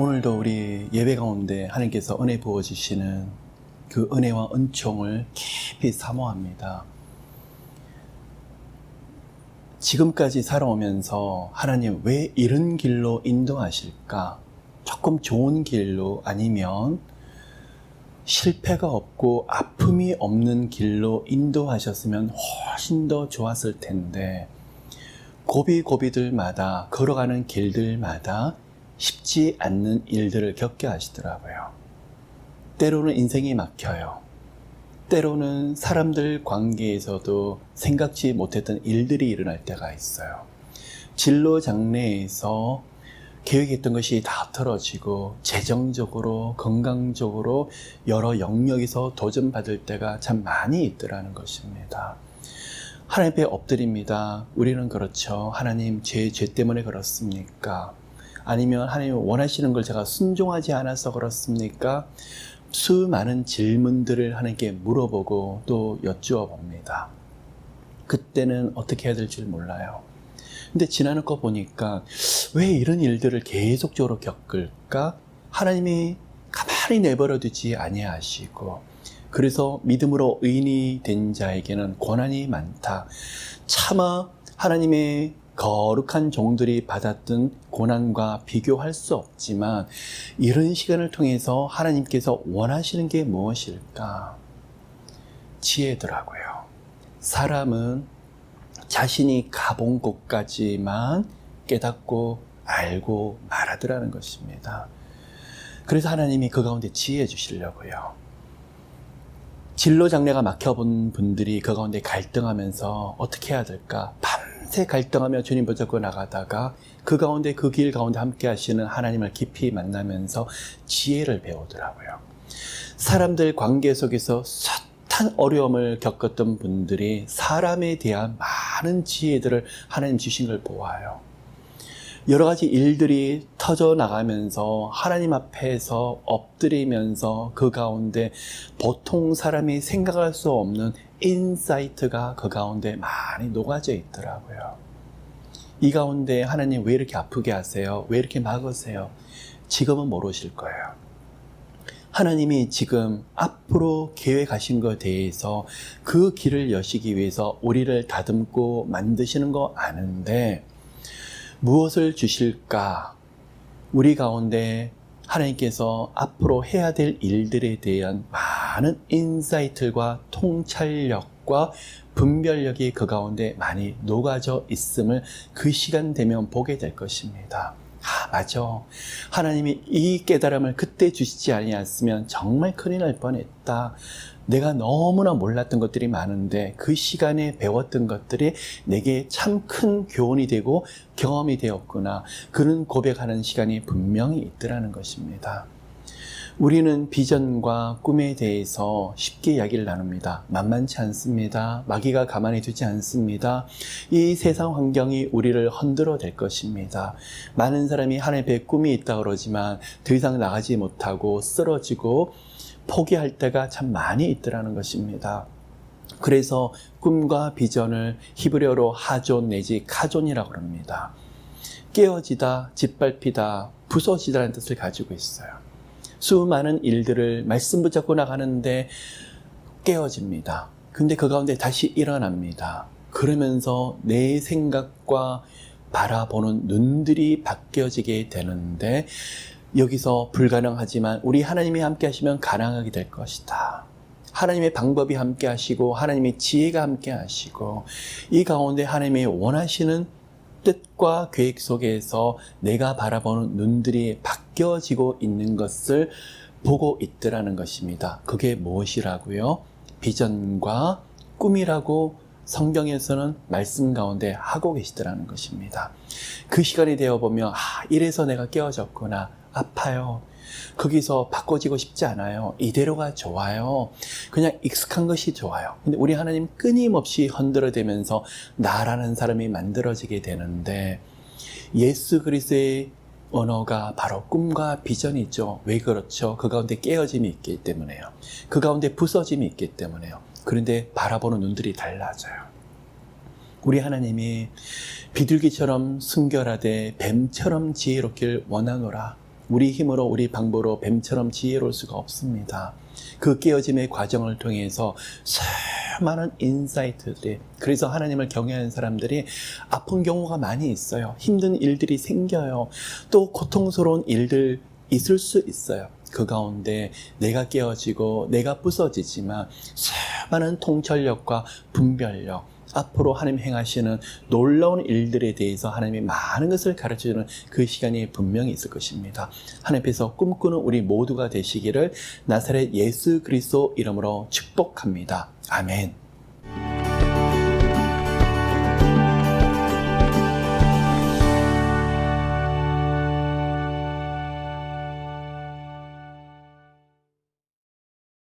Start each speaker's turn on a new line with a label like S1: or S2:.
S1: 오늘도 우리 예배 가운데 하나님께서 은혜 부어주시는 그 은혜와 은총을 깊이 사모합니다. 지금까지 살아오면서 하나님 왜 이런 길로 인도하실까? 조금 좋은 길로 아니면 실패가 없고 아픔이 없는 길로 인도하셨으면 훨씬 더 좋았을 텐데 고비고비들마다 걸어가는 길들마다 쉽지 않는 일들을 겪게 하시더라고요. 때로는 인생이 막혀요. 때로는 사람들 관계에서도 생각지 못했던 일들이 일어날 때가 있어요. 진로 장래에서 계획했던 것이 다 틀어지고 재정적으로 건강적으로 여러 영역에서 도전받을 때가 참 많이 있더라는 것입니다. 하나님 앞에 엎드립니다. 우리는 그렇죠. 하나님 제 죄 때문에 그렇습니까? 아니면 하나님 원하시는 걸 제가 순종하지 않아서 그렇습니까? 수많은 질문들을 하나님께 물어보고 또 여쭈어 봅니다. 그때는 어떻게 해야 될지 몰라요. 근데 지나는 거 보니까 왜 이런 일들을 계속적으로 겪을까? 하나님이 가만히 내버려 두지 아니하시고, 그래서 믿음으로 의인이 된 자에게는 고난이 많다. 차마 하나님의 거룩한 종들이 받았던 고난과 비교할 수 없지만 이런 시간을 통해서 하나님께서 원하시는 게 무엇일까? 지혜더라고요. 사람은 자신이 가본 곳까지만 깨닫고 알고 말하더라는 것입니다. 그래서 하나님이 그 가운데 지혜 주시려고요. 진로 장래가 막혀본 분들이 그 가운데 갈등하면서 어떻게 해야 될까? 밤새 갈등하며 주님 붙잡고 나가다가 그 가운데 그 길 가운데 함께 하시는 하나님을 깊이 만나면서 지혜를 배우더라고요. 사람들 관계 속에서 숱한 어려움을 겪었던 분들이 사람에 대한 많은 지혜들을 하나님 주신 걸 보아요. 여러 가지 일들이 터져 나가면서 하나님 앞에서 엎드리면서 그 가운데 보통 사람이 생각할 수 없는 인사이트가 그 가운데 많이 녹아져 있더라고요. 이 가운데 하나님 왜 이렇게 아프게 하세요? 왜 이렇게 막으세요? 지금은 모르실 거예요. 하나님이 지금 앞으로 계획하신 것에 대해서 그 길을 여시기 위해서 우리를 다듬고 만드시는 거 아는데 무엇을 주실까? 우리 가운데 하나님께서 앞으로 해야 될 일들에 대한 많은 인사이트와 통찰력과 분별력이 그 가운데 많이 녹아져 있음을 그 시간 되면 보게 될 것입니다. 맞아. 하나님이 이 깨달음을 그때 주시지 아니었으면 정말 큰일 날 뻔했다. 내가 너무나 몰랐던 것들이 많은데 그 시간에 배웠던 것들이 내게 참 큰 교훈이 되고 경험이 되었구나. 그런 고백하는 시간이 분명히 있더라는 것입니다. 우리는 비전과 꿈에 대해서 쉽게 이야기를 나눕니다. 만만치 않습니다. 마귀가 가만히 두지 않습니다. 이 세상 환경이 우리를 흔들어 댈 것입니다. 많은 사람이 하나님 앞에 꿈이 있다 그러지만 더 이상 나가지 못하고 쓰러지고 포기할 때가 참 많이 있더라는 것입니다. 그래서 꿈과 비전을 히브리어로 하존 내지 카존이라고 합니다. 깨어지다, 짓밟히다, 부서지다라는 뜻을 가지고 있어요. 수많은 일들을 말씀 붙잡고 나가는데 깨어집니다. 근데 그 가운데 다시 일어납니다. 그러면서 내 생각과 바라보는 눈들이 바뀌어지게 되는데 여기서 불가능하지만 우리 하나님이 함께 하시면 가능하게 될 것이다. 하나님의 방법이 함께 하시고 하나님의 지혜가 함께 하시고 이 가운데 하나님이 원하시는 뜻과 계획 속에서 내가 바라보는 눈들이 바뀌어지고 있는 것을 보고 있더라는 것입니다. 그게 무엇이라고요? 비전과 꿈이라고 성경에서는 말씀 가운데 하고 계시더라는 것입니다. 그 시간이 되어보면 이래서 내가 깨어졌구나. 아파요. 거기서 바꿔지고 싶지 않아요. 이대로가 좋아요. 그냥 익숙한 것이 좋아요. 근데 우리 하나님 끊임없이 흔들어대면서 나라는 사람이 만들어지게 되는데 예수 그리스도의 언어가 바로 꿈과 비전이죠. 왜 그렇죠? 그 가운데 깨어짐이 있기 때문에요. 그 가운데 부서짐이 있기 때문에요. 그런데 바라보는 눈들이 달라져요. 우리 하나님이 비둘기처럼 순결하되 뱀처럼 지혜롭길 원하노라. 우리 힘으로 우리 방법으로 뱀처럼 지혜로울 수가 없습니다. 그 깨어짐의 과정을 통해서 수많은 인사이트들이, 그래서 하나님을 경외하는 사람들이 아픈 경우가 많이 있어요. 힘든 일들이 생겨요. 또 고통스러운 일들 있을 수 있어요. 그 가운데 내가 깨어지고 내가 부서지지만 수많은 통찰력과 분별력, 앞으로 하나님 행하시는 놀라운 일들에 대해서 하나님이 많은 것을 가르쳐주는 그 시간이 분명히 있을 것입니다. 하나님 앞에서 꿈꾸는 우리 모두가 되시기를 나사렛 예수 그리스도 이름으로 축복합니다. 아멘.